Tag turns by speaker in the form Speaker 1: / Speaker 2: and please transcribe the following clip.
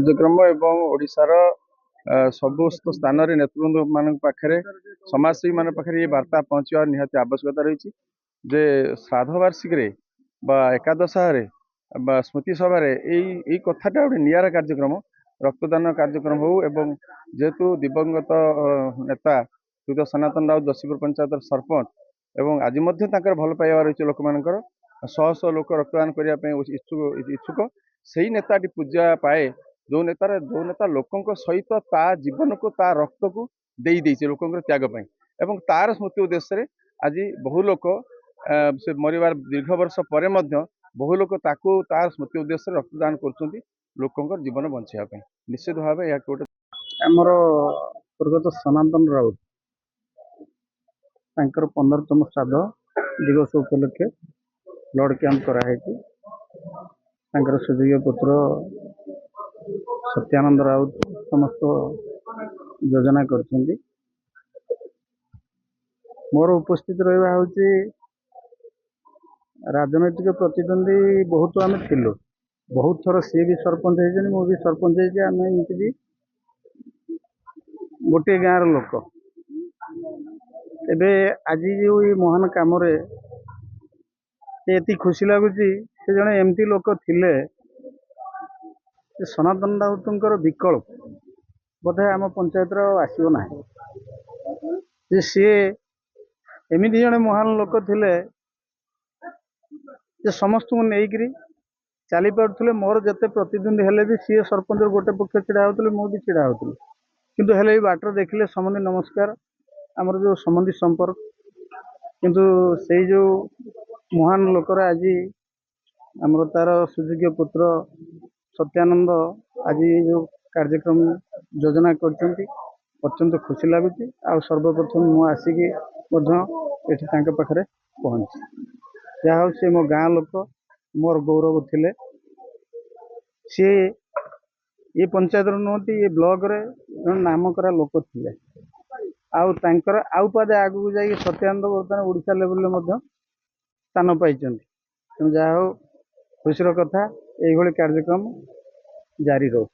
Speaker 1: କାର୍ଯ୍ୟକ୍ରମ ଏବଂ ଓଡ଼ିଶାର ସମସ୍ତ ସ୍ଥାନରେ ନେତୃବୃନ୍ଦ ମାନଙ୍କ ପାଖରେ ସମାଜସେବୀ ମାନଙ୍କ ପାଖରେ ଏ ବାର୍ତ୍ତା ପହଞ୍ଚିବା ନିହାତି ଆବଶ୍ୟକତା ରହିଛି ଯେ ଶ୍ରାଦ୍ଧ ବାର୍ଷିକୀରେ ବା ଏକାଦଶାରେ ବା ସ୍ମୃତି ସଭାରେ ଏଇ କଥାଟା ଗୋଟେ ନିଆରା କାର୍ଯ୍ୟକ୍ରମ ରକ୍ତଦାନ କାର୍ଯ୍ୟକ୍ରମ ହଉ ଏବଂ ଯେହେତୁ ଦିବଂଗତ ନେତା ଶ୍ରୀଯୁକ୍ତ ସନାତନ ରାଉତ ଦଶୀପୁର ପଞ୍ଚାୟତର ସରପଞ୍ଚ ଏବଂ ଆଜି ମଧ୍ୟ ତାଙ୍କର ଭଲ ପାଇବା ରହିଛି ଲୋକମାନଙ୍କର ଶହ ଶହ ଲୋକ ରକ୍ତଦାନ କରିବା ପାଇଁ ଇଚ୍ଛୁକ ସେଇ ନେତାଟି ପୂଜା ପାଏ जो नेता लोकों सहित ता जीवन को ता रक्त को दे देइछे लोकों त्याग पाई एवं तार स्मृति उद्देश्य आज बहु लोक से मरिवार दीर्घ वर्ष पर बहु लोक तार स्मृति उद्देश्य रक्तदान कर लोकों जीवन बचाई निश्चित भाव यह गोटे आमर स्वर्गत सनातन राउत 15तम श्राद्ध दिवस उपलक्षे ब्लड कैंप कराई सुजोग्य पुत्र सत्यानंद राउत समस्त योजना कर मोर उपस्थित रहा हूँ राजनैतिक प्रतिद्वंदी बहुत आम थिलु बहुत थर सी भी सरपंच होती मु भी सरपंच आम एमती गोटे गाँव लोक एबे आज जो महान कम ये खुशी लगुच से जड़े एमती लोक थिले सनातन राउतर विकल्प बोधे आम पंचायत आसना सी एमती जड़े महान लोक थिले समस्त को लेकिन चली पारे मोर जिते प्रतिद्वंदी हेले भी सी सरपंच गोटे पक्ष छिड़ा होते मुझे छिड़ा होती किंतु हेले बाटर देखिले समधि नमस्कार आमर जो समधि संपर्क किंतु से जो महान लोकर आज आमर तार सुजोग्य पुत्र सत्यानंद आज जो कार्यक्रम योजना करते खुशी लगुच आ सर्वप्रथम मु आसिकी पाखे पहुँची जहा हूँ सी मो गाँ लोक मोर गौरव थिले सी ये पंचायत नुहति ये ब्लॉक रे नाम करा लोक थिले आउ पादे आगू जाइए सत्यानंद बर्तमान ओडिशा लेवल स्थान पाई जहा हो खुशी कथा ये कार्यक्रम जारी रहो।